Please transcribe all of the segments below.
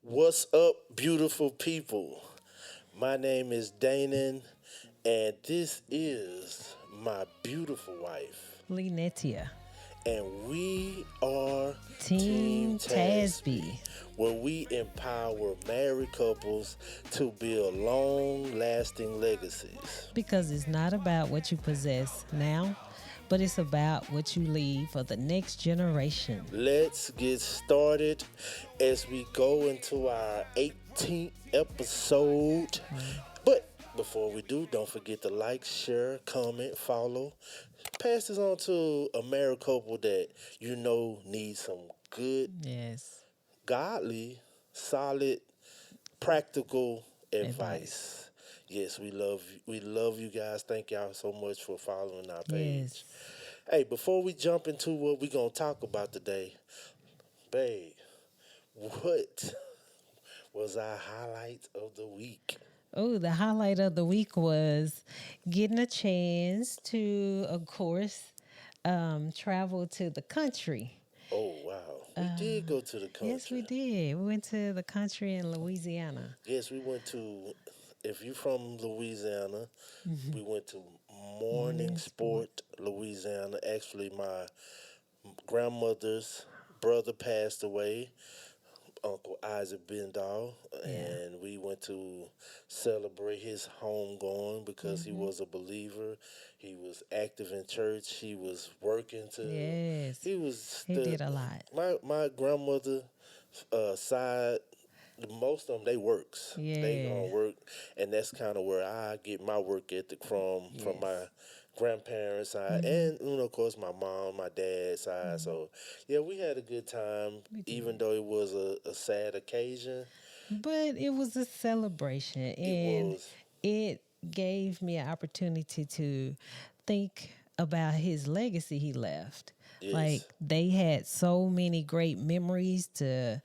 What's up, beautiful people? My name is Danon, and this is my beautiful wife. Linetia. And we are Team Team Tasby, Tasby. where we empower married couples to build long lasting legacies. Because it's not about what you possess now, but it's about what you leave for the next generation. Let's get started as we go into our 18th episode. But before we do, don't forget to like, share, comment, follow. Pass this on to a married couple that you know needs some good, Yes. godly, solid, practical Advice. advice. Yes, we love you guys. Thank y'all so much for following our Yes. page. Hey, before we jump into what we're gonna talk about today, babe, what was our highlight of the week? Oh, the highlight of the week was getting a chance to, of course, travel to the country. Oh wow, we did go to the Yes, we country. did. We went to the country in Louisiana. Yes, we went to. If you're from Louisiana, we went to Morning Morning sport. Sport, Louisiana. Actually, my grandmother's brother passed away, Uncle Isaac Bendall, Yeah. and we went to celebrate his homegoing because he was a believer. He was active in church. He was working to. Yes. He was He the did a lot. my grandmother side. Most of them they works. They Yeah. gonna work, and that's kind of where I get my work ethic from Yes. my grandparents side, Mm-hmm. and of course my mom, my dad's side. So yeah, we had a good time, We even did. though it was a sad occasion. But it was a celebration It and was. it gave me an opportunity to think about his legacy he left. Like Yes. they had so many great memories to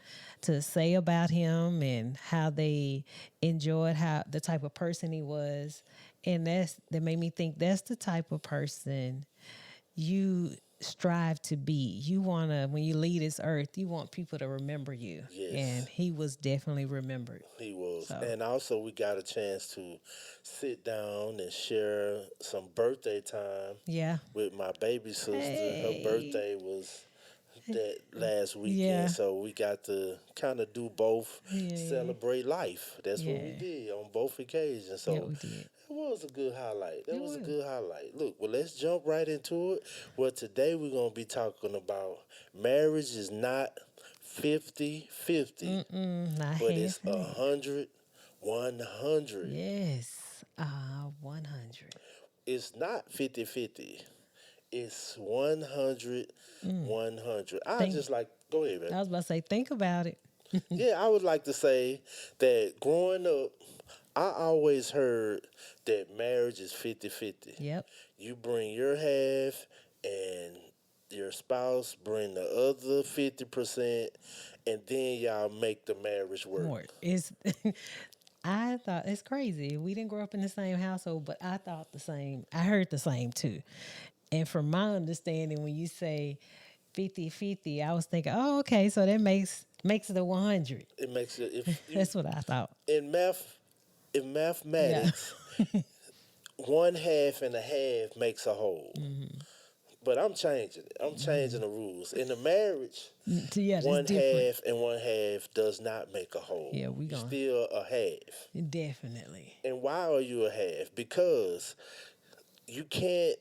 say about him and how they enjoyed how the type of person he was. And that made me think that's the type of person you strive to be. You want to, when you leave this earth, you want people to remember you. Yes. And he was definitely remembered. He was. So, And also, we got a chance to sit down and share some birthday time yeah. with my baby sister. Her Hey. birthday was that last weekend, Yeah. so we got to kind of do both, Yeah. celebrate life. That's what we Yeah. did on both occasions. Yeah, So we did. it was a good highlight. That It was a was. good highlight. Look, well, let's jump right into it. Well, today we're going to be talking about marriage is not 50-50, Not but it's half and half. 100-100. Yes. 100. It's not 50-50. It's 100-100. I Think, just like, go ahead, man. I was about to say, think about it. Yeah, I would like to say that growing up, I always heard that marriage is 50-50. Yep. You bring your half, and your spouse bring the other 50%, and then y'all make the marriage work. More. It's I thought it's crazy. We didn't grow up in the same household, but I thought the same. I heard the same too. And from my understanding, when you say 50-50, I was thinking, oh, okay, so that makes it a 100. It makes it, if you, That's what I thought. in Yeah. mathematics, one half and a half makes a whole. But I'm changing it. I'm changing the rules. In a marriage, Yeah, that's one different. half and one half does not make a whole. Yeah, we You're going still a half. definitely. And why are you a half? Because you can't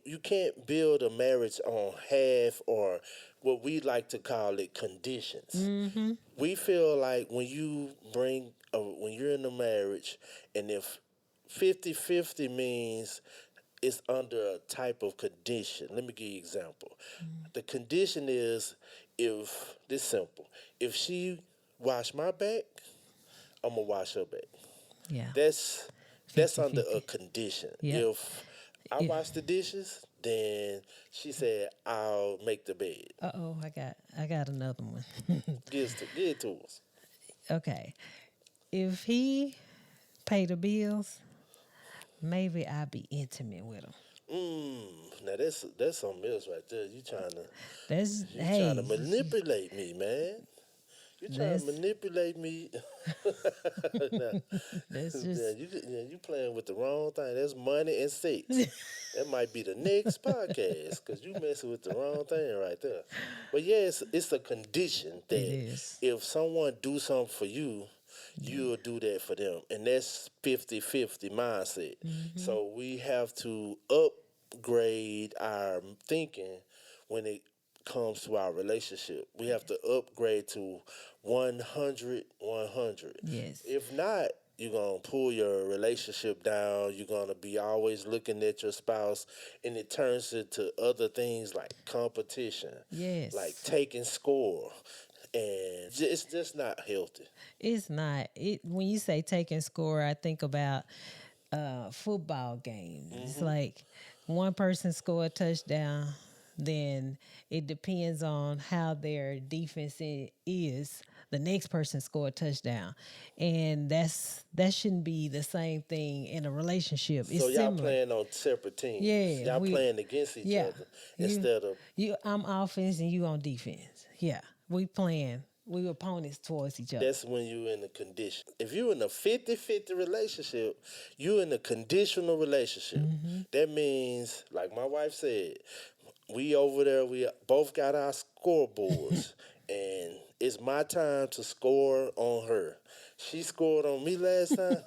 you can't build a marriage on half, or what we like to call it, conditions. Mm-hmm. We feel like when you're in a marriage, and if 50-50 means it's under a type of condition. Let me give you an example. The condition is, if this simple. If she wash my back, I'm gonna wash her back. Yeah. That's that's under a 50-50. condition. Yep. If I If wash the dishes, then she said I'll make the bed. uh-oh, I got another one. Give it to us. Okay. If he pay the bills, maybe I'll be intimate with him. Now that's something else right there. That's You trying to hey, manipulate me, man. You trying to That's manipulate me? Nah, that's yeah, just you playing with the wrong thing. That's money and sex. That might be the next podcast because you messing with the wrong thing right there. But yeah, it's a condition it that is. if someone do something for you, you'll do that for them. And that's 50-50 mindset. Mm-hmm. So we have to upgrade our thinking when it comes to our relationship. We have to upgrade to 100, 100. Yes. If not, you're going to pull your relationship down. You're going to be always looking at your spouse, and it turns into other things like competition, like Yes. taking score. And it's just not healthy. It's not. It when you say taking score, I think about football games. It's Hmm. like one person score a touchdown, then it depends on how their defense is. The next person score a touchdown, and that shouldn't be the same thing in a relationship. It's So y'all similar. playing on separate teams. Yeah, Y'all playing against each yeah, other you instead of I'm offense and you on defense. Yeah, we opponents towards each other. that's when you in a condition. If you in a 50-50 relationship, you in a conditional relationship. Mm-hmm. That means, like my wife said, we over there, we both got our scoreboards, and it's my time to score on her. She scored on me last time.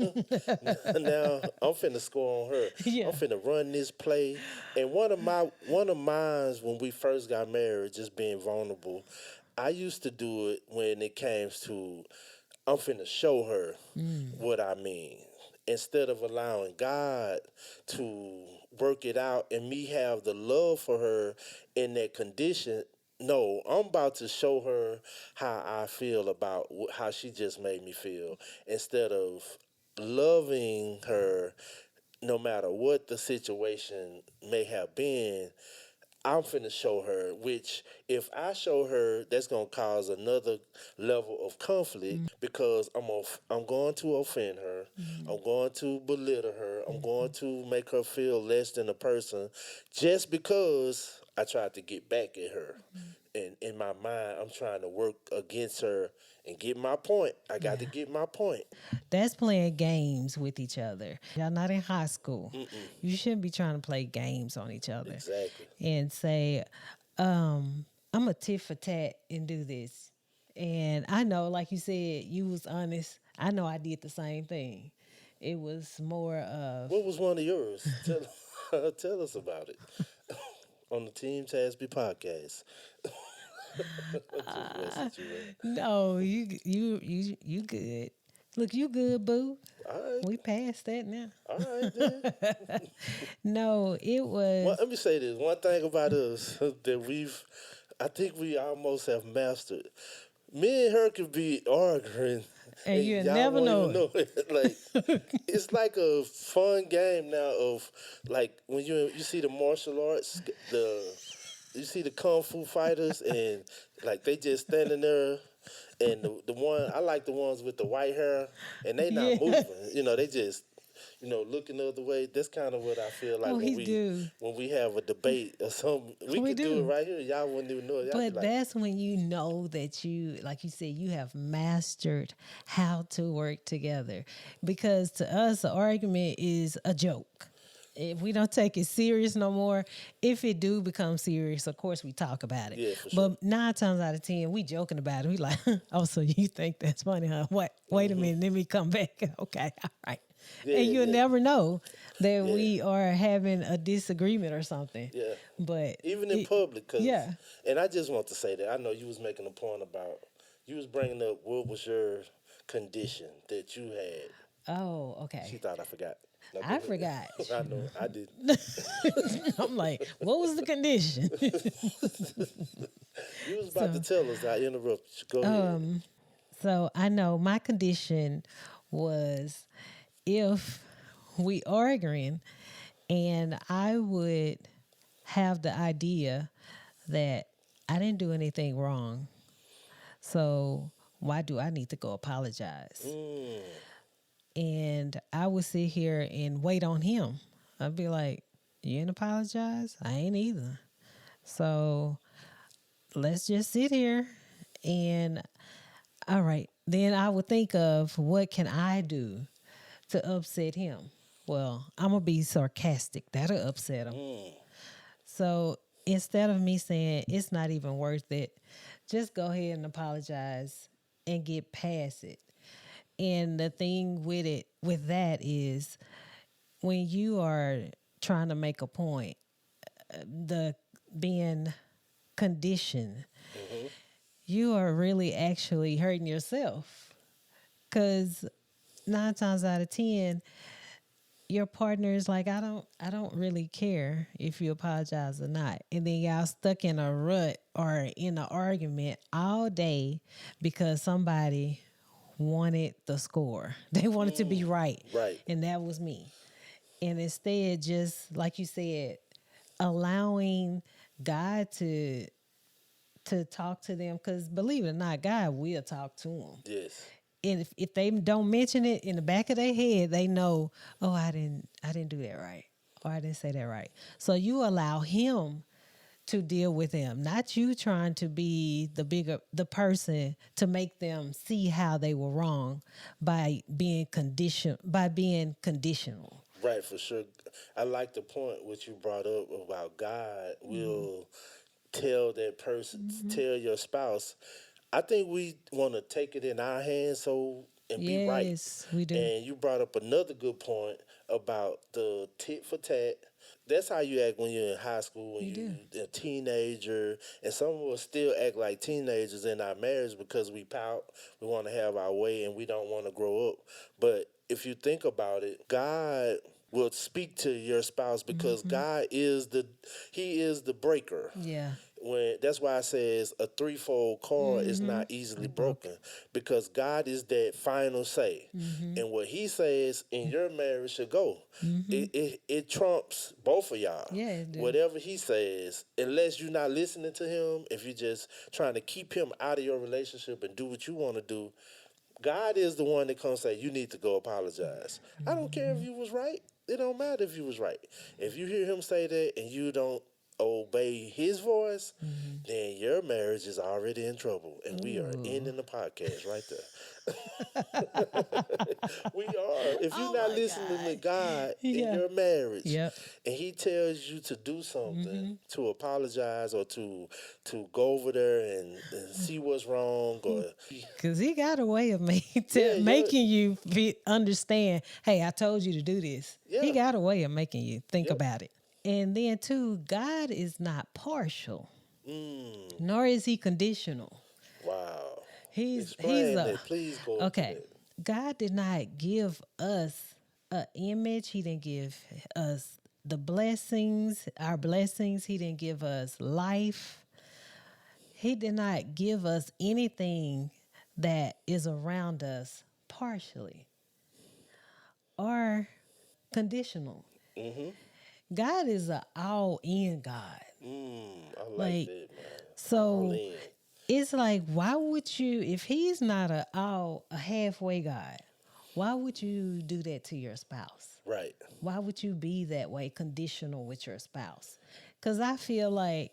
Now I'm finna score on her. I'm Yeah. finna run this play. And one of mine when we first got married, just being vulnerable, I used to do it when it came to I'm finna show her Mm. what I mean. Instead of allowing God to work it out and me have the love for her in that condition, no, I'm about to show her how I feel about how she just made me feel. Instead of loving her no matter what the situation may have been, I'm finna show her, which if I show her, that's gonna cause another level of conflict because I'm going to offend her. Mm. I'm going to belittle her. I'm going Mhm. to make her feel less than a person just because I tried to get back at her. And in my mind, I'm trying to work against her and get my point. I got to Yeah. get my point. That's playing games with each other. Y'all not in high school. Mm-mm. You shouldn't be trying to play games on each other Exactly. and say, I'm a tit for tat and do this. And I know, like you said, you was honest. I know I did the same thing. It was more of What was one of yours? Tell us about it on the Team Tasby podcast. I'm just messing uh, with you, man. no, you good. Look, you good, boo. All right, We passed that now. all right then. No, it Well, was, let me say this. One thing about us that I think we almost have mastered. Me and her could be arguing, and and you y'all never won't know even it. know it. Like it's like a fun game now of like when you see the martial arts, the you see the kung fu fighters, and like they just standing there. And the one I like the ones with the white hair, and they not Yeah. moving. They just looking the other way. That's kind of what I feel like Oh, when he we do. when we have a debate or something. We We could do it do. right here. Y'all wouldn't even know it. Y'all be But like, that's when you know that you, like you said, you have mastered how to work together. Because to us, an argument is a joke. If we don't take it serious no more, if it do become serious, of course we talk about it. yeah, for sure. But 9 times out of 10, we joking about it. We like, oh, so you think that's funny, huh? Wait a minute, let me come back. Okay, all right. And Yeah, you'll yeah, never know that yeah, we are having a disagreement or something. yeah. But Even in it, public, cause, yeah. and I just want to say that I know you was making a point about you was bringing up what was your condition that you had. Oh, She okay. thought I forgot. No, go I ahead. forgot. I know I did. I'm like, what was the condition? You was about to so, tell us. I interrupted you. Go ahead. um, so I know my condition was if we arguing and I would have the idea that I didn't do anything wrong. So why do I need to go apologize? Mm. And I would sit here and wait on him. I'd be like, you ain't apologize? I ain't either. So let's just sit here and All right. Then I would think of what can I do to upset him? Well, I'm going to be sarcastic. That'll upset him. Mm, So instead of me saying it's not even worth it, just go ahead and apologize and get past it. And the thing with it, with that is when you are trying to make a point, the being conditioned, hmm. you are really actually hurting yourself. Because 9 times out of 10, your partner is like, I don't really care if you apologize or not. And then y'all stuck in a rut or in an argument all day because somebody wanted the score. They wanted to be Mm, right. right. And that was me. And instead, just like you said, allowing God to talk to them, because believe it or not, God will talk to them. Yes. And if they don't mention it in the back of their head, they know, oh, I didn't do that right, or I didn't say that right. So you allow him to deal with them, not you trying to be the person to make them see how they were wrong by being conditional. Right, for sure. I like the point which you brought up about God will tell that person, tell your spouse. I think we want to take it in our hands so and be right. Yes, we do. And you brought up another good point about the tit for tat. That's how you act when you're in high school, when You do. you're a teenager, and some of us still act like teenagers in our marriage because we pout, we want to have our way, and we don't want to grow up. But if you think about it, God will speak to your spouse because God is the breaker. Yeah. When that's why it says a threefold cord is not easily Broken. broken because God is that final say, and what He says in your marriage should go. It trumps both of y'all. Yeah, it do. Whatever He says, unless you're not listening to Him, if you're just trying to keep Him out of your relationship and do what you want to do, God is the one that comes say you need to go apologize. I don't care if you was right. It don't matter if you was right. If you hear him say that and you don't obey his voice, then your marriage is already in trouble. And we are Ooh. ending the podcast right there. We are. If you're Oh not my listening to God. God in Yeah. your marriage Yep. and he tells you to do something, to apologize or to go over there and see what's wrong or Cause he got a way of yeah, making you understand. Hey, I told you to do this. He yeah. got a way of making you think Yep. about it. And then too, God is not partial, Mm, nor is he conditional. wow. He's Explain a that. Please go into okay. that. God did not give us an image. He didn't give us the blessings, our blessings. He didn't give us life. He did not give us anything that is around us partially or conditional. Mm-hmm. God is an all in God. I like Like, that, man. All so in. it's like, why would you, if he's not a halfway God, why would you do that to your spouse? Right. Why would you be that way, conditional with your spouse? Because I feel like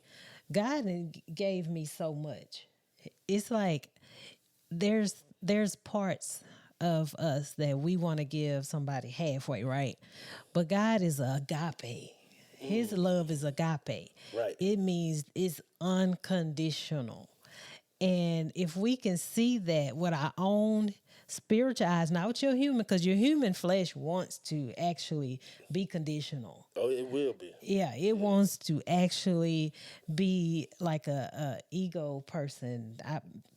God gave me so much. It's like there's parts of us that we want to give somebody halfway, right? But God is agape. His Mm, love is agape. right. It means it's unconditional. And if we can see that with our own spiritual eyes, not with your human, because your human flesh wants to actually be conditional. Oh, it will be. Yeah, it Yeah. wants to actually be like a ego person.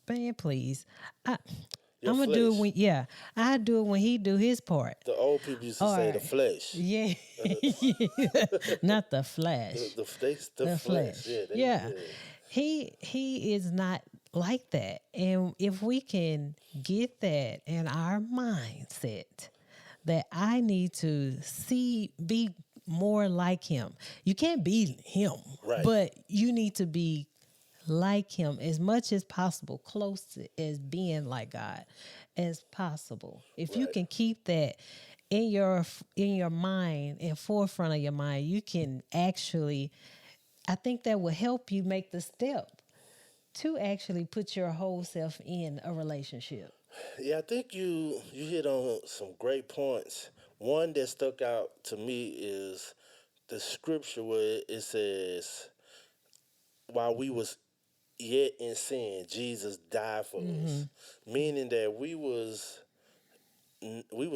Man, please, I, Your I'm gonna do it flesh. when yeah, I do it when he do his part. The old people used to say the Or flesh. yeah, yeah. Not the flesh, The the flesh. flesh. Yeah, they Yeah, yeah. he is not like that. And if we can get that in our mindset, that I need to be more like him. You can't be him, Right. but you need to be like him as much as possible, close to as being like God as possible. If you Right. can keep that in your mind, in forefront of your mind, you can actually, I think that will help you make the step to actually put your whole self in a relationship. Yeah, I think you hit on some great points. One that stuck out to me is the scripture where it says, "While we was yet in sin, Jesus died for Mm-hmm. us," meaning that we were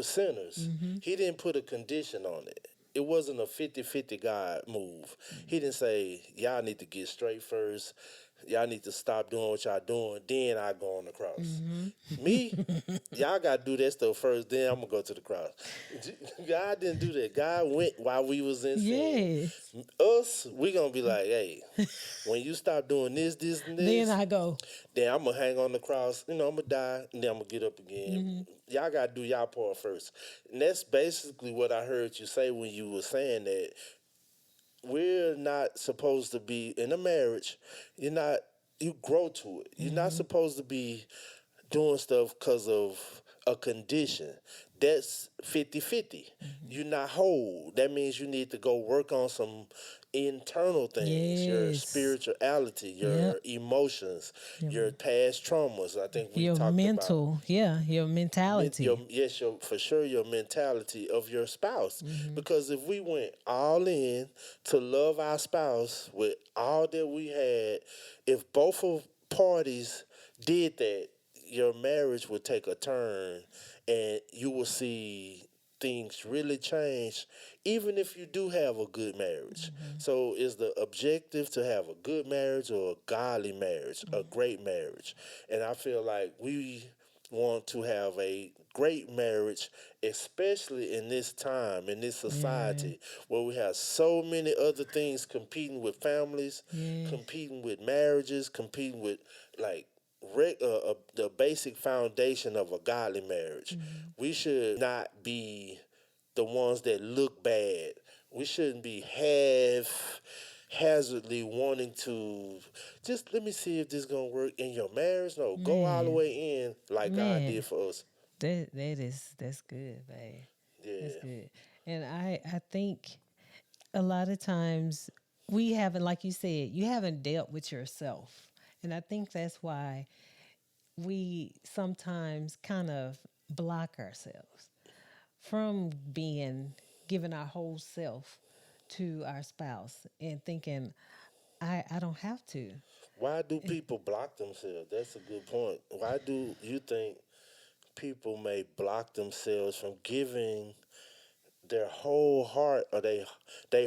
sinners. Mm-hmm. He didn't put a condition on it. It wasn't a 50-50 God move. He didn't say, y'all need to get straight first. Y'all need to stop doing what y'all doing. Then I go on the cross. Mm-hmm. Me, y'all got to do that stuff first. Then I'm going to go to the cross. God didn't do that. God went while we was in sin. Yes. Us, we going to be like, hey, when you stop doing this, and Then this, I go. then I'm gonna hang on the cross. I'm gonna die, and then I'm gonna get up again. Mm-hmm. Y'all gotta do y'all part first, and that's basically what I heard you say when you were saying that we're not supposed to be in a marriage. You're not. You grow to it. You're not Mm-hmm. supposed to be doing stuff because of a condition. That's 50-50. Mm-hmm. You're not whole. That means you need to go work on some internal things, your Yes. spirituality, Yep. your emotions, Your, your past traumas. I think we your talked about mental, yeah, your your mentality. yes, your for sure your mentality of your spouse. Mm-hmm. Because if we went all in to love our spouse with all that we had, if both of parties did that, your marriage would take a turn, and you will see things really change, even if you do have a good marriage. Mm-hmm. So, is the objective to have a good marriage or a godly marriage, a great marriage? And I feel like we want to have a great marriage, especially in this time, in this Yeah. society, where we have so many other things competing with families, Yes. competing with marriages, competing with like the basic foundation of a godly marriage. Mm-hmm. We should not be the ones that look bad. We shouldn't be hazardly wanting to just let me see if this gonna work in your marriage. No, go all the Man, way in like God man, did for us. that's good, babe. That's Yeah, good. And I think a lot of times we haven't, like you said, you haven't dealt with yourself. And I think that's why we sometimes kind of block ourselves from being giving our whole self to our spouse and thinking, I don't have to. why do people block themselves? That's a good point. Why do you think people may block themselves from giving their whole heart, or they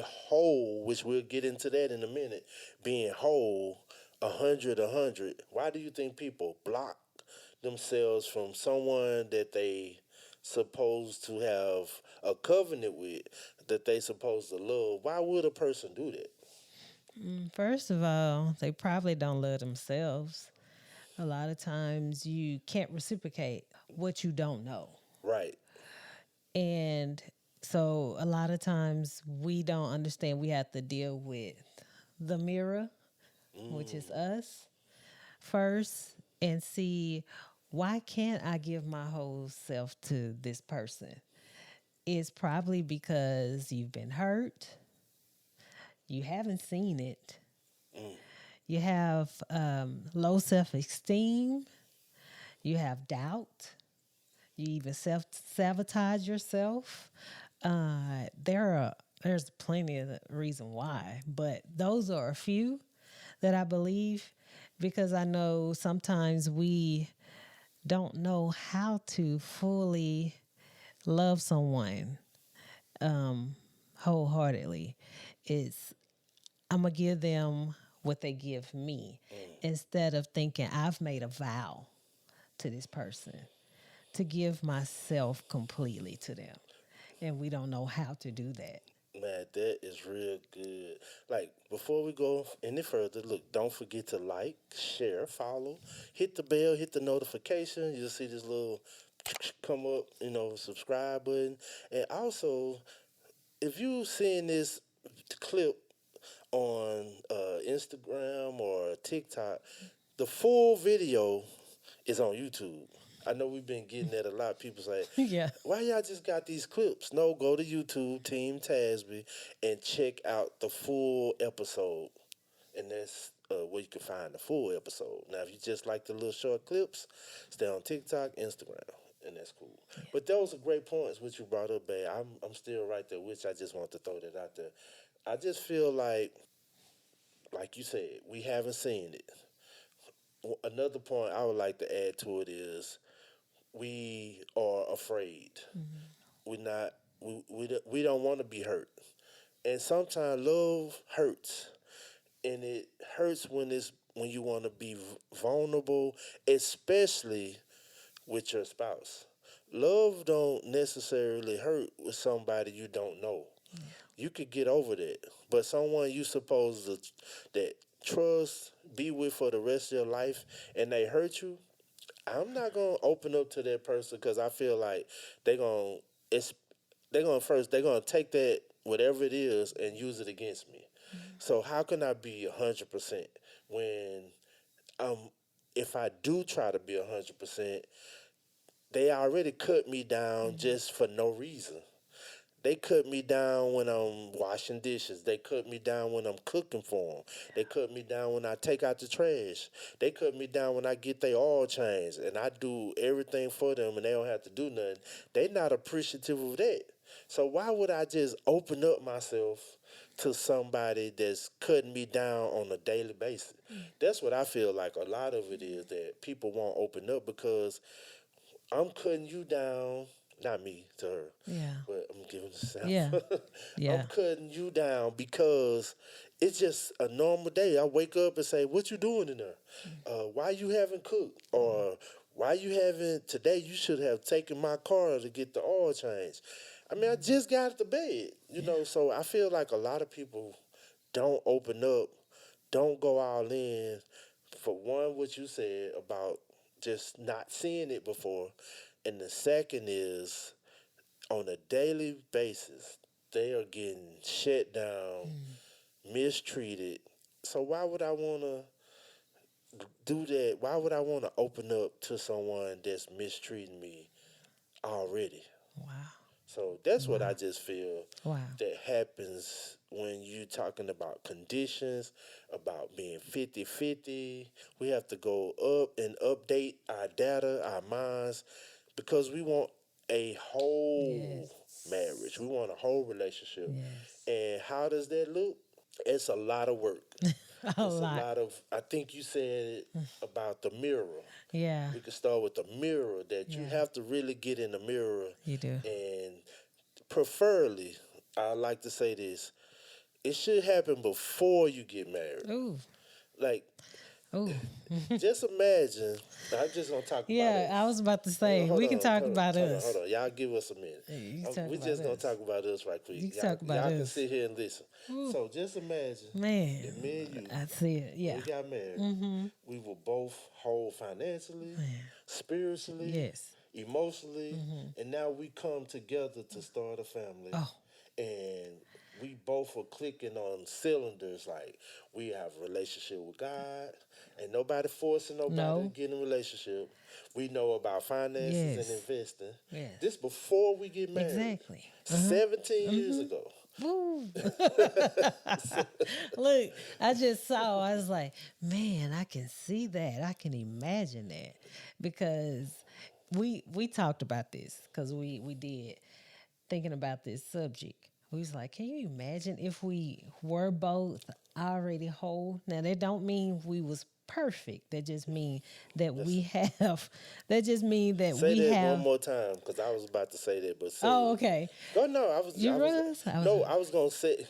whole, which we'll get into that in a minute, being whole, 100? Why do you think people block themselves from someone that they supposed to have a covenant with, that they supposed to love? Why would a person do that? First of all, they probably don't love themselves. A lot of times you can't reciprocate what you don't know. Right. And so a lot of times we don't understand we have to deal with the mirror, which is Mm, us, first and see why can't I give my whole self to this person? It's probably because you've been hurt, you haven't seen it, mm, you have low self esteem, you have doubt, you even self sabotage yourself. There's plenty of reason why, but those are a few that I believe because I know sometimes we don't know how to fully love someone um, wholeheartedly. It's I'm gonna give them what they give me mm. instead of thinking I've made a vow to this person to give myself completely to them, and we don't know how to do that. Man, that is real good. Like, before we go any further, look, don't forget to like, share, follow, hit the bell, hit the notification. You'll see this little come up, subscribe button. And also, if you seeing this clip on Instagram or TikTok, the full video is on YouTube. I know we've been getting that a lot. People say, Yeah. why y'all just got these clips? No, go to YouTube, Team Tasby, and check out the full episode. And that's where you can find the full episode. Now, if you just like the little short clips, stay on TikTok, Instagram, and that's cool. But those are great points which you brought up, babe. I'm still right there, which I just want to throw that out there. I just feel like you said, we haven't seen it. Another point I would like to add to it is we are afraid. We not we don't want to be hurt, and sometimes love hurts, and it hurts when you want to be vulnerable, especially with your spouse. Love don't necessarily hurt with somebody you don't know. You could get over that, but someone you supposed to that trust, be with for the rest of your life, and they hurt you. I'm not gonna open up to that person because I feel like they gonna it's they're gonna take that whatever it is and use it against me. So how can I be 100% when um if I do try to be 100%, they already cut me down just for no reason. They cut me down when I'm washing dishes. They cut me down when I'm cooking for them. They cut me down when I take out the trash. They cut me down when I get their oil changed and I do everything for them and they don't have to do nothing. They not appreciative of that. So why would I just open up myself to somebody that's cutting me down on a daily basis? That's what I feel like a lot of it is that people won't open up because I'm cutting you down, not me to her, Yeah. but I'm giving an Yeah. example. I'm Yeah. cutting you down because it's just a normal day. I wake up and say, "What you doing in there? Why you haven't cooked? Or why you haven't today? You should have taken my car to get the oil change." I mean, I just got to bed, you Yeah. know. So I feel like a lot of people don't open up, don't go all in. For one, what you said about just not seeing it before, and the second is on a daily basis, they are getting shut down, mistreated. So why would I want to do that? Why would I want to open up to someone that's mistreating me already? Wow. So that's what I Wow. just feel Wow. that happens when you talking about conditions, about being 50-50. We have to go up and update our data, our minds, because we want a whole Yes. marriage. We want a whole relationship. Yes. And how does that look? It's a lot of work. A It's a lot. lot of, I think you said about the mirror. Yeah. We could start with the mirror that you Yeah. have to really get in the mirror You do. and preferably, I like to say this, it should happen before you get married. Ooh. Like, Ooh. just imagine, I'm just going to talk about Yeah, I us. was about to Hold on, say hold we can on, talk hold on, about hold on, hold us. on. Y'all give us a minute. You can talk We about just gonna us. talk about us right quick. You can talk about Y'all can us. sit here and listen. Ooh. So just imagine Man, if me and you, I see it. when Yeah. we got married, Mm-hmm. we were both whole financially, Man. spiritually, Yes. emotionally, Mm-hmm. and now we come together to start a family, Oh. and we both are clicking on cylinders. Like we have a relationship with God, and nobody forcing nobody to No. get in a relationship. We know about finances and Yes. investing. Yes. This before we get married, Exactly. Uh-huh. 17 years Mm-hmm. ago. Woo. Look, I just saw, I was like, man, I can see that. I can imagine that. Because we talked about this because we did thinking about this subject. We was like, can you imagine if we were both already whole? Now that don't mean we was perfect. That just mean that Let's we have that just mean that say we that one have. more time because I was about to say that, but say Oh, it. okay. Go no, You I was was? I was no, I was gonna say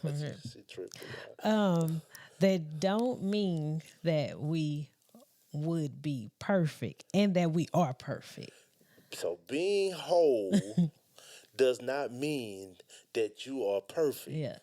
okay. she tripping. That don't mean that we would be perfect and that we are perfect. So being whole does not mean that you are perfect. Yeah.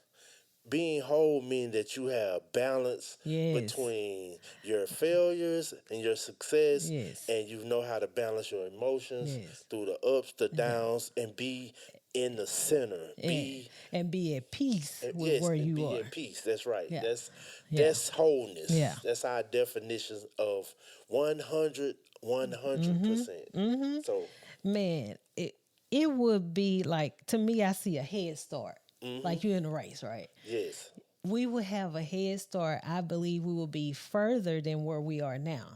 Being whole means that you have balance Yes. between your failures and your success, Yes. and you know how to balance your emotions Yes. through the ups, the Yeah. downs, and be in the center. And, and be at peace with Yes, where and you be are. at peace. That's right. Yeah. Yeah. That's wholeness. Yeah. That's our definition of 100, 100%. So, Man, it would be like to me I see a head start. hmm Like you in a race, right? yes, we would have a head start. I believe we will be further than where we are now.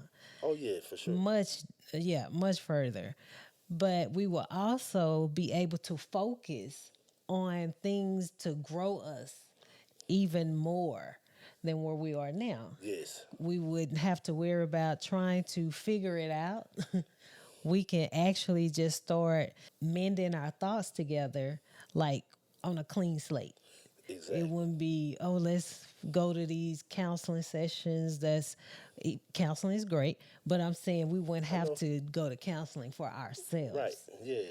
Oh yeah, for sure. Much, yeah, much further. But we will also be able to focus on things to grow us even more than where we are now. Yes. We wouldn't have to worry about trying to figure it out. We can actually just start mending our thoughts together like on a clean slate. It Exactly. wouldn't be, oh, let's go to these counseling sessions. Counseling is great, but I'm saying we wouldn't I have know. to go to counseling for Right. ourselves. Yeah.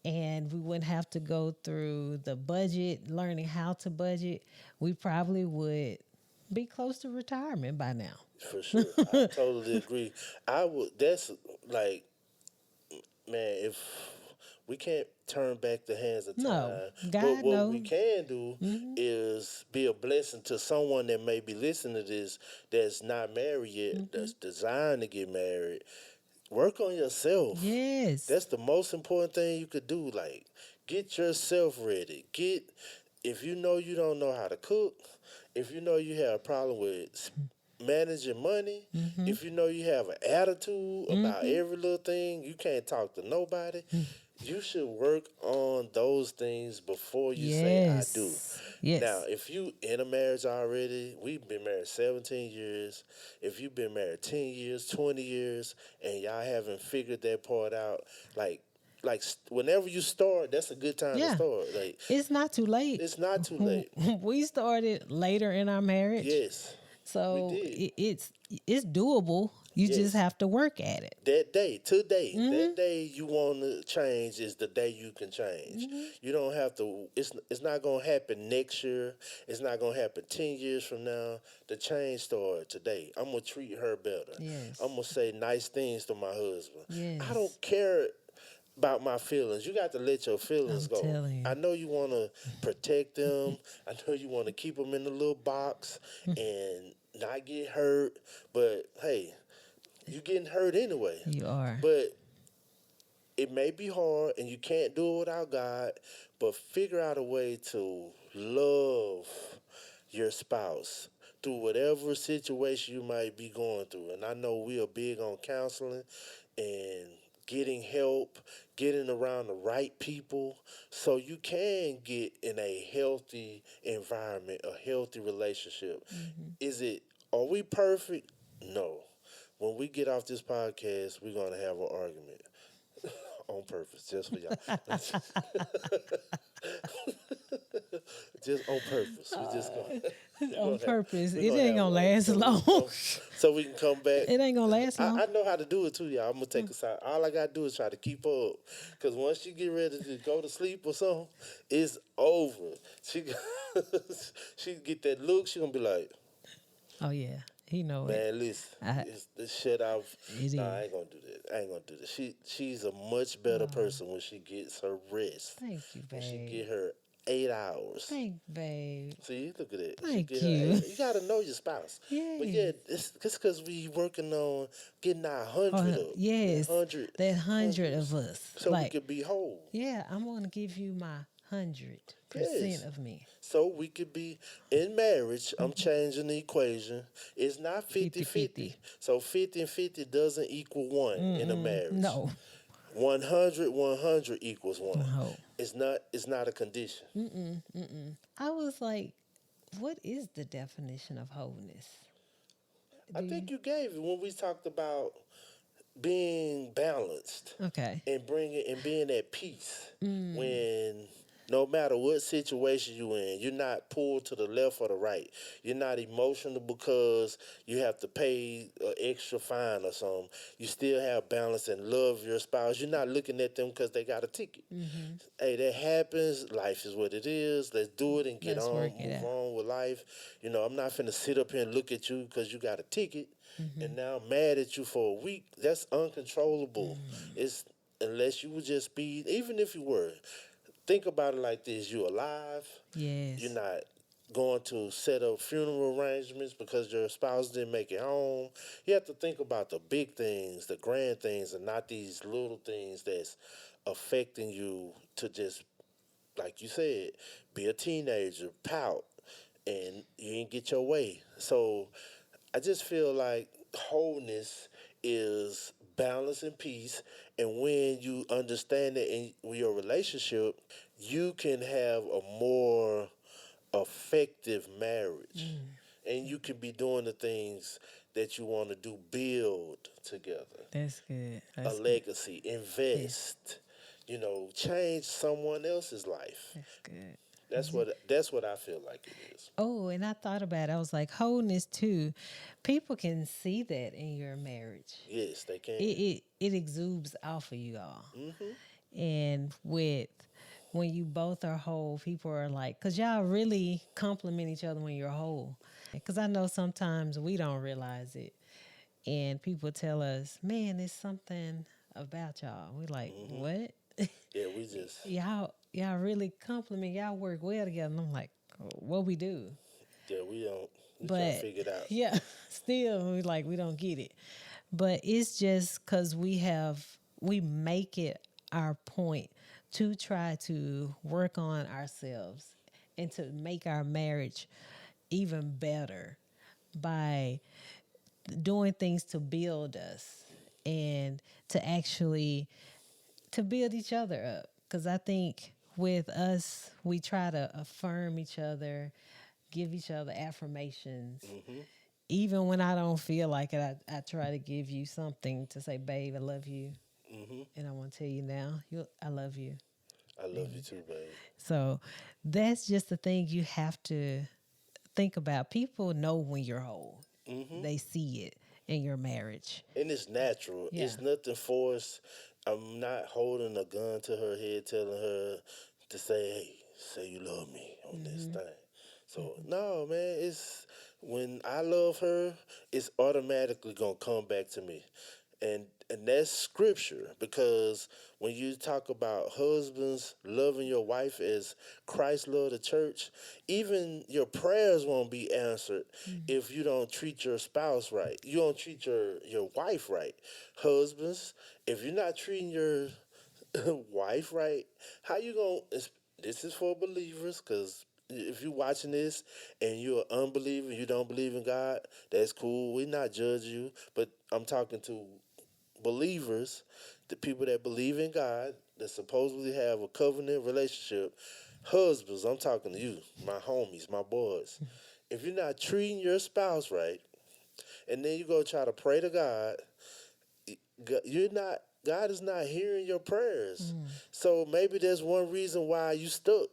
And we wouldn't have to go through the budget, learning how to budget. We probably would be close to retirement by now. For sure. I totally agree. I would. That's like, man, if we can't turn back the hands of No, time, but God what we knows. can do is be a blessing to someone that may be listening to this that's not married yet, that's designed to get married. Work on yourself. Yes. That's the most important thing you could do. Like, get yourself ready. If you know you don't know how to cook, if you know you have a problem with managing money, if you know you have an attitude about every little thing, you can't talk to nobody, you should work on those things before you say I do. Yes. Now, Yes. if you in a marriage already, we've been married 17 years. If you've been married 10 years, 20 years, and y'all haven't figured that part out, like whenever you start, that's a good time to Yeah. start. Like, It's not too late. it's not too late. We started later in our marriage. Yes, we So did. it's doable. You just Yes. have to work at it. That day, today, that day you want to change is the day you can change. You don't have to. It's not gonna happen next year. It's not gonna happen 10 years from now. The change started today. I'm gonna treat her better. I'm Yes. gonna say nice things to my husband. I Yes. don't care about my feelings. You got to let your feelings I'm go. telling you. I know you want to protect them. I know you want to keep them in the little box and not get hurt. But hey, you getting hurt anyway. You are. But it may be hard and you can't do it without God, but figure out a way to love your spouse through whatever situation you might be going through. And I know we are big on counseling and getting help, getting around the right people so you can get in a healthy environment, a healthy relationship. Is it, are we perfect? No. When we get off this podcast, we're going to have an argument on purpose, just for y'all. Just on purpose. We just gonna On purpose. we're It gonna ain't have gonna one last long. so we can come back. It ain't gonna last long. I know how to do it too, y'all. I'm gonna take a side. All I gotta do is try to keep up, cause once you get ready to go to sleep or something, it's over. She she get that look. She gonna be like, Oh yeah. He know it. man, listen, I, it's the shut off. it Nah, I is. ain't gonna do that. I ain't gonna do that. She's a much better person when she gets her rest. Thank you, When she babe. get her 8 hours. Thank babe. See, look at that. She Thank get her you. 8. You gotta know your spouse. But yeah, Yes. it's just because we working on getting our 100 Oh, up. That yes. 100 That 100 of hundreds. us. So we Like, could be whole. yeah, I'm gonna give you my 100% Yes. of me. So we could be in marriage. I'm changing the equation. It's not 50 50-50. 50. So 50 and 50 doesn't equal one in a marriage. No. 100 equals one. No. It's not a condition. I was like, what is the definition of wholeness? I Do you? think you gave it when we talked about being balanced Okay. and bringing and being at peace when no matter what situation you in, you're not pulled to the left or the right. You're not emotional because you have to pay an extra fine or something. You still have balance and love your spouse. You're not looking at them because they got a ticket. Hey, that happens. Life is what it is. Let's do it and get Let's on, work it move out. on with life. I'm not finna sit up here and look at you because you got a ticket and now I'm mad at you for a week. That's uncontrollable. It's unless you would just speed, even if you were. Think about it like this: you're alive. You're Yes. not going to set up funeral arrangements because your spouse didn't make it home. You have to think about the big things, the grand things, and not these little things that's affecting you to just, like you said, be a teenager, pout, and you didn't get your way. So I just feel like wholeness is balance and peace. And when you understand it in your relationship, you can have a more effective marriage. And you can be doing the things that you want to do, build together, That's good. a That's good. legacy, Yeah, invest, change someone else's life. that's good. That's what I feel like it is. Oh, and I thought about it. I was like, wholeness too. People can see that in your marriage. Yes, they It can. it exudes off of you all. Hmm. And with when you both are whole, people are like, because y'all really compliment each other when you're whole. Because I know sometimes we don't realize it, and people tell us, "Man, it's something about y'all." We like, Hmm. what? Yeah, we just y'all really compliment. Y'all work well together. And I'm like, "Oh, what we do?" yeah we don't we trying to But figure it out. yeah, still we don't get it. But it's just because we make it our point to try to work on ourselves and to make our marriage even better by doing things to build us and to actually to build each other up. Because I think with us, we try to affirm each other, give each other affirmations. Hmm. Even when I don't feel like it, I try to give you something to say, babe, I love you. Hmm. And I want to tell you now, I love you. I love you And too, babe. so that's just the thing you have to think about. People know when you're whole, Hmm. they see it in your marriage. And it's natural. Yeah. It's nothing forced. I'm not holding a gun to her head, telling her to say, "Hey, say you love me on this Hmm. thing." So no, man. It's when I love her, it's automatically gonna come back to me, and that's scripture because when you talk about husbands loving your wife as Christ loved the church, even your prayers won't be answered if you don't treat your spouse right. You don't treat your wife right. Husbands, if you're not treating your wife right, how you gonna? This is for believers, because if you're watching this and you're an unbeliever, you don't believe in God, that's cool. We're not judging you, but I'm talking to believers, the people that believe in God, that supposedly have a covenant relationship. Husbands, I'm talking to you, my homies, my boys. If you're not treating your spouse right, and then you go try to pray to God, you're not. God is not hearing your prayers. So maybe there's one reason why you stuck,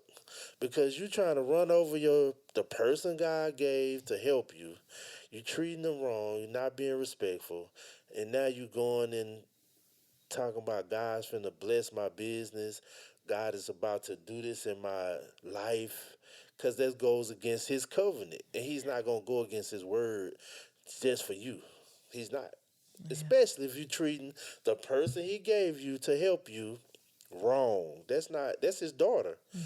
because you're trying to run over the person God gave to help you. You're treating them wrong. You're not being respectful, and now you're going and talking about God's finna bless my business. God is about to do this in my life, because that goes against his covenant. And he's not going to go against his word just for you. He's not. Yeah. Especially if you're treating the person he gave you to help you wrong. That's his daughter. Hmm.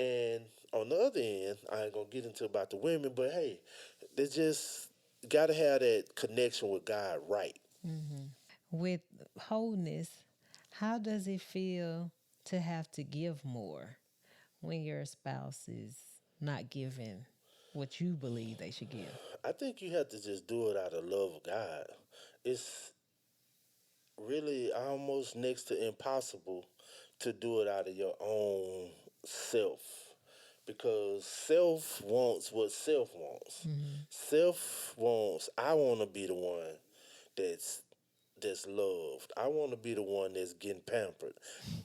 And on the other end, I ain't going to get into about the women, but hey, they just got to have that connection with God right. With wholeness, how does it feel to have to give more when your spouse is not giving what you believe they should give? I think you have to just do it out of love of God. It's really almost next to impossible to do it out of your own self, because self wants what self wants. Self wants, I want to be the one that's that's loved. I want to be the one that's getting pampered.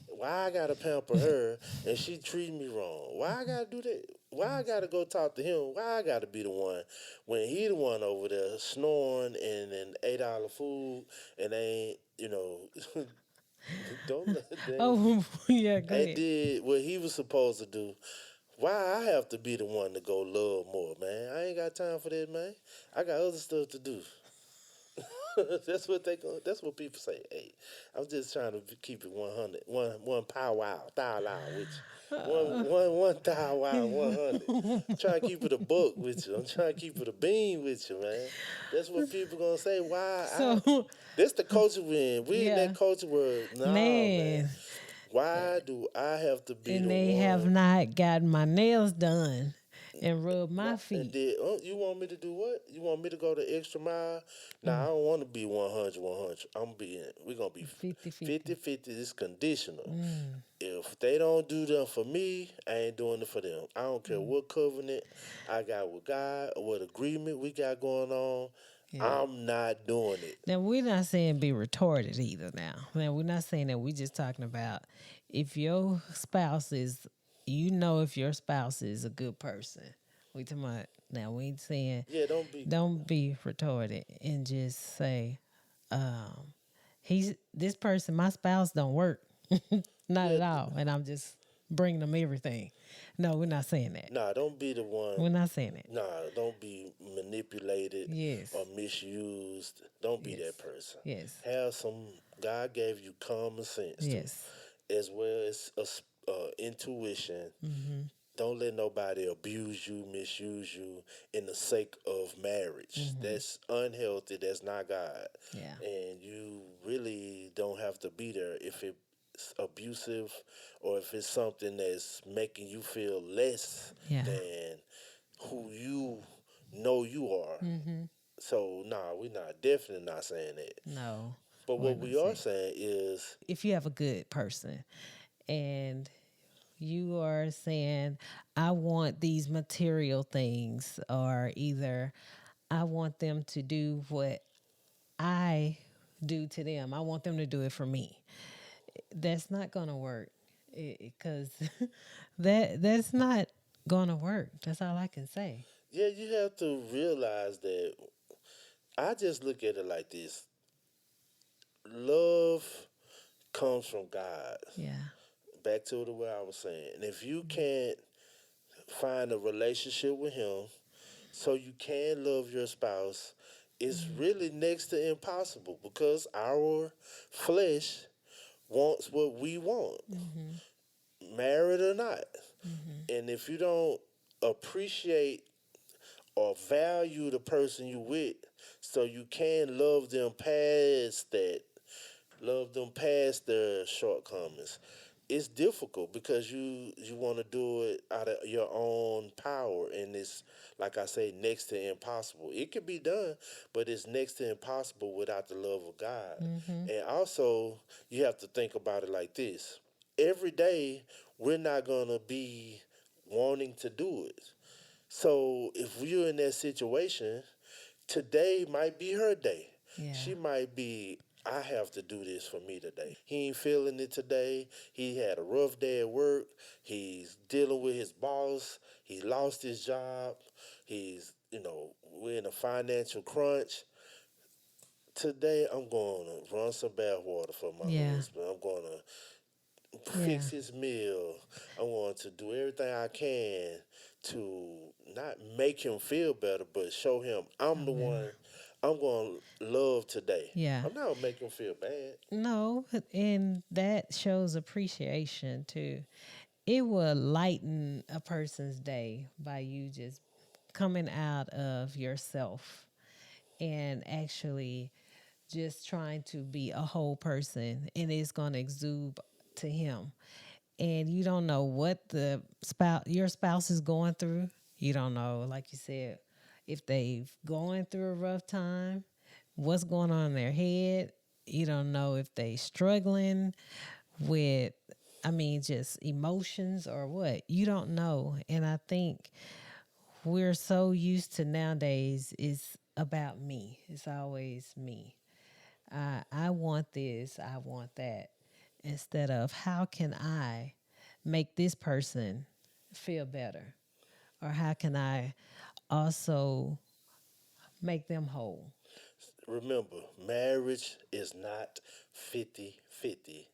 Why I gotta pamper her and she treating me wrong? Why I gotta do that? Why I gotta go talk to him? Why I gotta be the one when he the one over there snoring and an $8 food and they ain't don't they Oh, yeah, go ain't ahead. did what he was supposed to do. Why I have to be the one to go love more, man? I ain't got time for that, man. I got other stuff to do. That's what people say. Hey, I'm just trying to keep it 100. One powwow, thou wow with you. One thou wow, 100. Trying to keep it a buck with you. I'm trying to keep it a bean with you, man. That's what people gonna say. Why I? So, This the culture we in. We in that yeah, culture where nah, man. man, Why do I have to be and the they have one? not gotten my nails done. and rub my Right. And feet. did you want me to do what? You want me to go the extra mile? Nah, I Mm, don't want to be 100, 100. We're going to be 50 50, 50. 50. It's conditional. Mm, If they don't do them for me, I ain't doing it for them. I don't care mm, what covenant I got with God or what agreement we got going on. yeah. I'm not doing it. Now we're not saying be retarded either. Now we're not saying that. We're just talking about if your spouse is, if your spouse is a good person. We talking about now. We ain't saying Yeah, don't be. don't be retarded and just say, um, he's this person. My spouse don't work, not Yeah, at all, and I'm just bringing them everything. No, we're not saying that. nah, don't be the one. We're not saying that. Nah, don't be manipulated Yes, or misused. Don't be yes, that person. yes, Have some. God gave you common sense too, yes. as well as intuition. Mm-hmm. Don't let nobody abuse you, misuse you in the sake of marriage. Mm-hmm. That's unhealthy. That's not God. Yeah. And you really don't have to be there if it's abusive or if it's something that's making you feel less Yeah. than who you know you are. Mm-hmm. So, nah, we're not definitely not saying that. No, But we're what not we are saying. saying is, If you have a good person and you are saying, I want these material things, or either I want them to do what I do to them, I want them to do it for me. That's not going to work because that's not going to work. That's all I can say. yeah, you have to realize that I just look at it like this: love comes from God. Yeah. Back to the way I was saying. And if you can't find a relationship with Him so you can love your spouse, it's Mm-hmm. really next to impossible because our flesh wants what we want, Mm-hmm. married or not. Mm-hmm. And if you don't appreciate or value the person you with, so you can love them past their shortcomings. It's difficult because you want to do it out of your own power, and it's like I say, next to impossible. It can be done, but it's next to impossible without the love of God. Mm-hmm. And also, you have to think about it like this: every day, we're not gonna be wanting to do it. So if you're in that situation, today might be her day. Yeah. She might be, I have to do this for me today. He ain't feeling it today. He had a rough day at work. He's dealing with his boss. He lost his job. We're in a financial crunch. Today, I'm going to run some bath water for my Yeah. husband. I'm going to Yeah. fix his meal. I want to do everything I can to not make him feel better, but show him I'm the Okay. one I'm going to love today. Yeah. I'm not going to make him feel bad. No, and that shows appreciation too. It will lighten a person's day by you just coming out of yourself and actually just trying to be a whole person, and it's going to exude to him. And you don't know what your spouse is going through. You don't know, like you said, if they've going through a rough time, what's going on in their head. You don't know if they struggling with, just emotions or what. You don't know. And I think we're so used to nowadays it's about me. It's always me. I want this, I want that, instead of how can I make this person feel better? Or how can I also make them whole? Remember, marriage is not 50-50.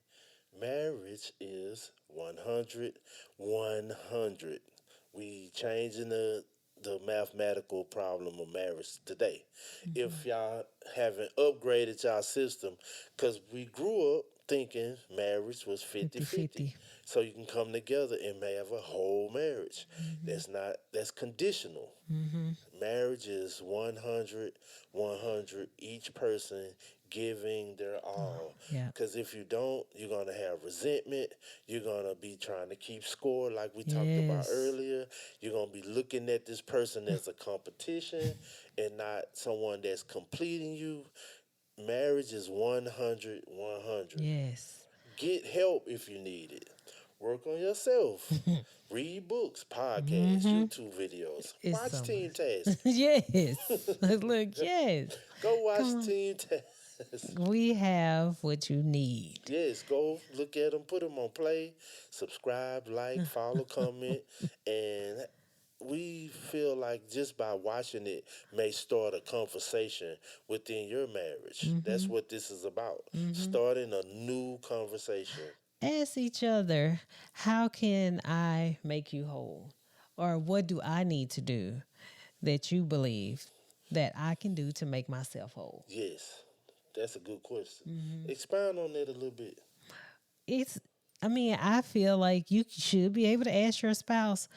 Marriage is 100, 100. We changing the mathematical problem of marriage today. If y'all haven't upgraded y'all system, because we grew up thinking marriage was 50-50. 50-50. So you can come together and may have a whole marriage. That's conditional. Mm-hmm. Marriage is 100, 100. Each person giving their all. Yeah. Because if you don't, you're going to have resentment. You're going to be trying to keep score, like we talked about Yes. earlier. You're going to be looking at this person as a competition and not someone that's completing you. Marriage is 100, 100. Yes. Get help if you need it. Work on yourself. Read books, podcasts, Mm-hmm. YouTube videos. It's Watch so Team much. Tasby. Yes. Look, yes. Go watch Come on. Team Tasby. We have what you need. Yes, go look at them, put them on play, subscribe, like, follow, comment, and we feel like just by watching it may start a conversation within your marriage. That's Mm-hmm. what this is about. Mm-hmm. Starting a new conversation. Ask each other, how can I make you whole? Or what do I need to do that you believe that I can do to make myself whole? Yes, that's a good question. Mm-hmm. Expound on that a little bit. It's, I mean, I feel like you should be able to ask your spouse,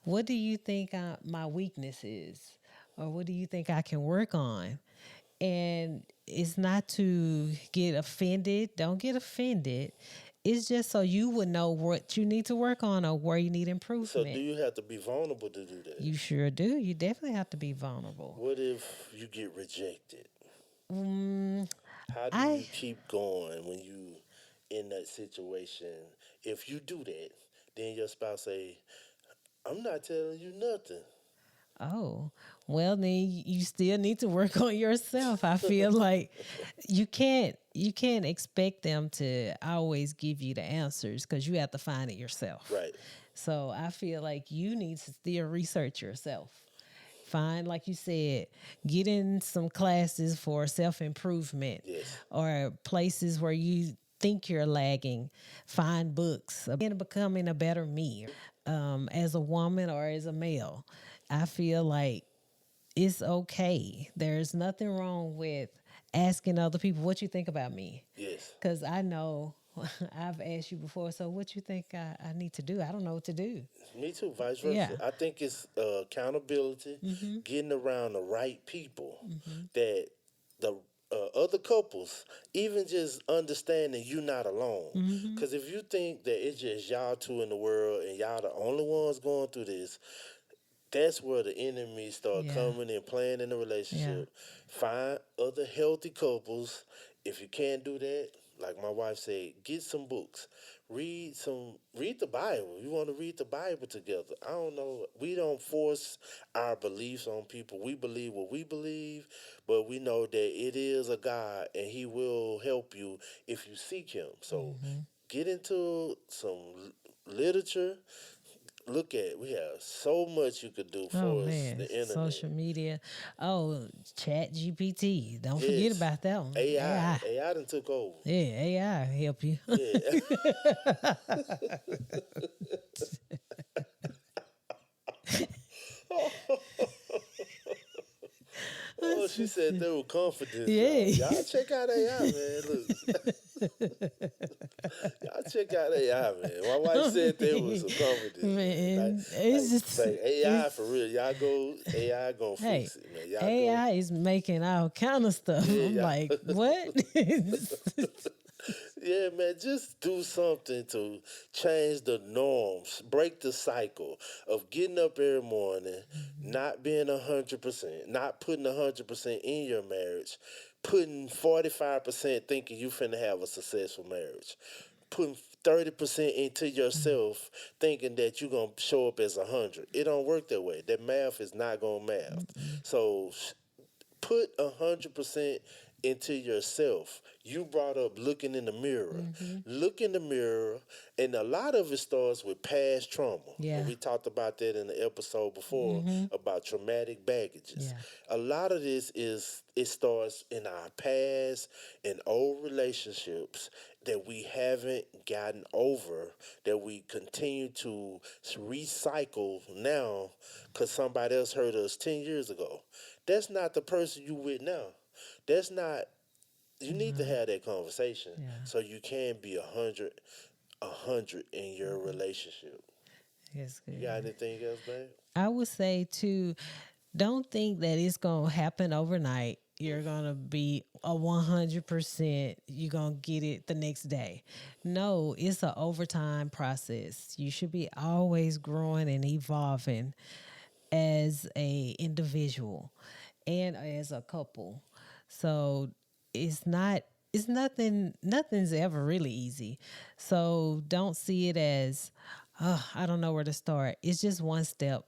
what do you think my weakness is? Or what do you think I can work on? And it's not to get offended. Don't get offended. It's just so you would know what you need to work on or where you need So, do improvement. you have to be vulnerable to do that? You sure do. You definitely have to be vulnerable. What if you get rejected? Mm, How do I you keep going when you in that situation? If you do that, then your spouse say, "I'm not telling you nothing." Oh, well then you still need to work on yourself. I feel like you can't expect them to always give you the answers because you have to find it yourself. Right. So I feel like you need to still research yourself. Find, like you said, get in some classes for self improvement Yes. or places where you think you're lagging. Find books about becoming a better me as a woman or as a male. I feel like it's okay. There's nothing wrong with asking other people what you think about me. Yes. Because I know I've asked you before, so what you think I need to do? I don't know what to do. Me too. Vice Yeah. versa. I think it's accountability, Mm-hmm. getting around the right people Mm-hmm. that the other couples, even just understanding you not alone. Mm-hmm. Because if you think that it's just y'all two in the world and y'all the only ones going through this, that's where the enemies start Yeah. coming and playing in the Yeah. relationship. Find other healthy couples. If you can't do that, like my wife said, get some books. Read the Bible. You want to read the Bible together. I don't know. We don't force our beliefs on people. We believe what we believe, but we know that it is a God and he will help you if you seek him. So Mm-hmm. get into some literature, look at we have so much you could do Oh for us man, the internet. social media. Oh, Chat GPT. Don't forget Yes, about that one. AI AI. AI done took over. Yeah, AI help you. Yeah. Oh, she said they were confidence, y'all. Yeah. Y'all check out AI, man. Look, y'all check out AI, man. My wife said there was some confidence, man. Man, Like it's just say AI for it's real. Y'all go AI gonna hey, fix it, man. Y'all go. AI is making all kind of stuff. I'm Yeah, like, y'all. what? Yeah, man, just do something to change the norms, break the cycle of getting up every morning, not being 100%, not putting 100% in your marriage, putting 45% thinking you finna have a successful marriage, putting 30% into yourself thinking that you're gonna show up as 100. It don't work that way. That math is not gonna math. So put 100% into yourself. You brought up looking in the mirror. Mm-hmm. Look in the mirror, and a lot of it starts with past trauma. And Yeah. we talked about that in the episode before Mm-hmm. about traumatic baggages. Yeah. A lot of this is it starts in our past and old relationships that we haven't gotten over, that we continue to recycle now because somebody else hurt us 10 years ago. That's not the person you with now. That's not. You need to Right. have that conversation Yeah. so you can be a hundred in your relationship. It's You got good. anything else, babe? I would say too, don't think that it's gonna happen overnight. you're gonna be a 100%, you're gonna get it the next day. No, it's an overtime process. You should be always growing and evolving as a individual and as a couple. So it's not it's nothing's ever really easy. So don't see it as, oh, I don't know where to start. It's just one step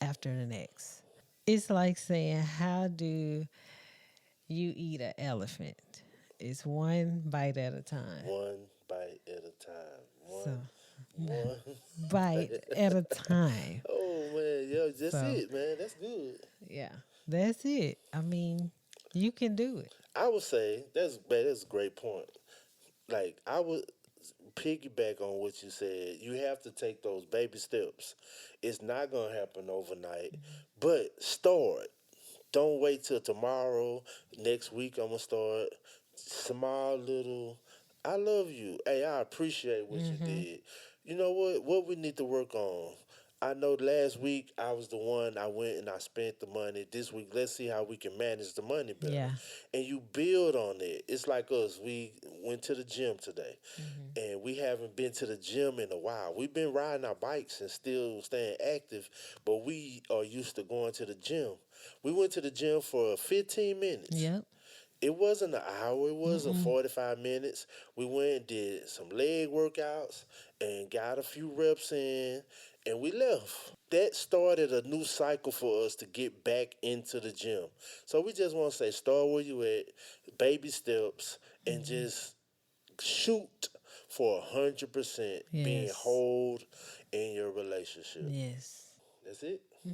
after the next. It's like saying, how do you eat an elephant? It's one bite at a time. One bite at a time. So, One. bite at a time. Oh man, yo, that's So, it, man. That's good. yeah, that's it. I mean, you can do it. I would say that's a great point. Like I would piggyback on what you said. You have to take those baby steps. It's not gonna happen overnight, but start. Don't wait till tomorrow. Next week I'm gonna start. Small little. I love you. Hey, I appreciate what you Hmm. did. You know what? What we need to work on. I know last week I was the one I went and I spent the money. This week, let's see how we can manage the money better. Yeah. And you build on it. It's like us. We went to the gym today Hmm. and we haven't been to the gym in a while. We've been riding our bikes and still staying active, but we are used to going to the gym. We went to the gym for 15 minutes. Yep. It wasn't an hour, it wasn't Mm-mm. 45 minutes. We went and did some leg workouts and got a few reps in, and we left. That started a new cycle for us to get back into the gym. So we just want to say start where you at, baby steps, and Hmm. just shoot for 100% being Yes. whole in your relationship. Yes. That's it. Hmm.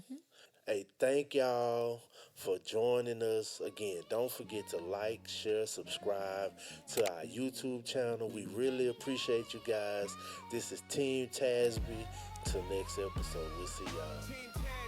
Hey, thank y'all for joining us. Again, don't forget to like, share, subscribe to our YouTube channel. We really appreciate you guys. This is Team Tasby. Till next episode, we'll see y'all.